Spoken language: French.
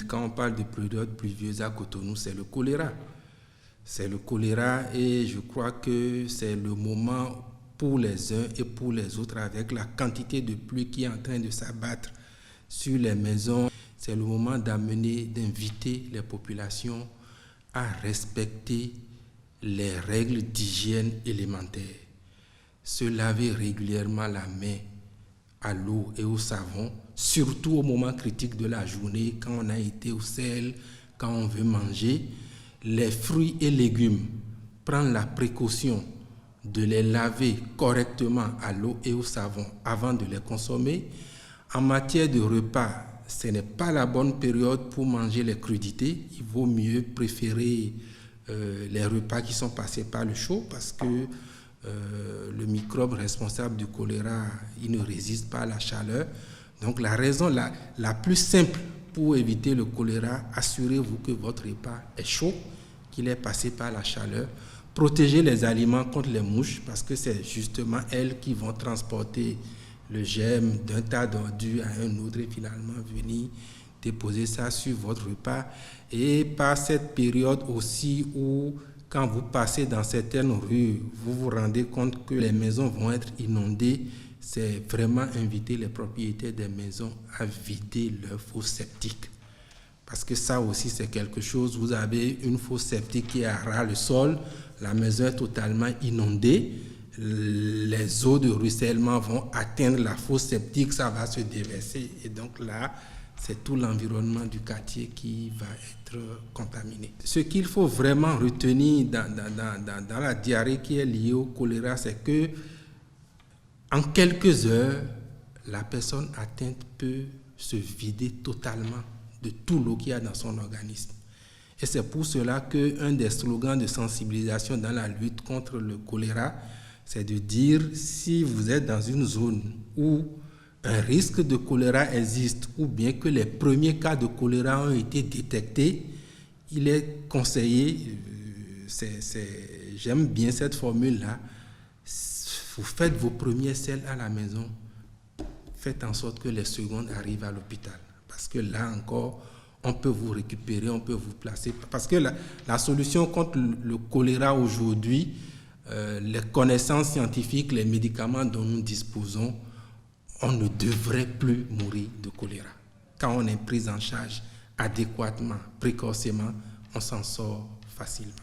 humide, quand on parle de période pluvieuse à Cotonou, c'est le choléra. C'est le choléra et je crois que c'est le moment pour les uns et pour les autres, avec la quantité de pluie qui est en train de s'abattre sur les maisons. C'est le moment d'inviter les populations à respecter les règles d'hygiène élémentaires. Se laver régulièrement la main à l'eau et au savon, surtout au moment critique de la journée, quand on a été au sel, quand on veut manger. Les fruits et légumes, prendre la précaution de les laver correctement à l'eau et au savon avant de les consommer. En matière de repas, ce n'est pas la bonne période pour manger les crudités. Il vaut mieux préférer les repas qui sont passés par le chaud parce que le microbe responsable du choléra, il ne résiste pas à la chaleur. Donc la raison la plus simple pour éviter le choléra, assurez-vous que votre repas est chaud, qu'il est passé par la chaleur. Protégez les aliments contre les mouches parce que c'est justement elles qui vont transporter le germe d'un tas d'ordures à un autre et finalement venir déposer ça sur votre repas. Et par cette période aussi où, quand vous passez dans certaines rues, vous vous rendez compte que les maisons vont être inondées, c'est vraiment inviter les propriétaires des maisons à vider leurs fosses septiques. Parce que ça aussi, c'est quelque chose. Vous avez une fosse septique qui est à ras le sol, la maison est totalement inondée, les eaux de ruissellement vont atteindre la fosse septique, ça va se déverser. Et donc là, c'est tout l'environnement du quartier qui va être contaminé. Ce qu'il faut vraiment retenir dans la diarrhée qui est liée au choléra, c'est que en quelques heures, la personne atteinte peut se vider totalement de tout l'eau qu'il y a dans son organisme. Et c'est pour cela qu'un des slogans de sensibilisation dans la lutte contre le choléra, c'est de dire si vous êtes dans une zone où un risque de choléra existe ou bien que les premiers cas de choléra ont été détectés, il est conseillé, j'aime bien cette formule-là, vous faites vos premiers selles à la maison, faites en sorte que les secondes arrivent à l'hôpital. Parce que là encore, on peut vous récupérer, on peut vous placer. Parce que la solution contre le choléra aujourd'hui, les connaissances scientifiques, les médicaments dont nous disposons, on ne devrait plus mourir de choléra. Quand on est pris en charge adéquatement, précocement, on s'en sort facilement.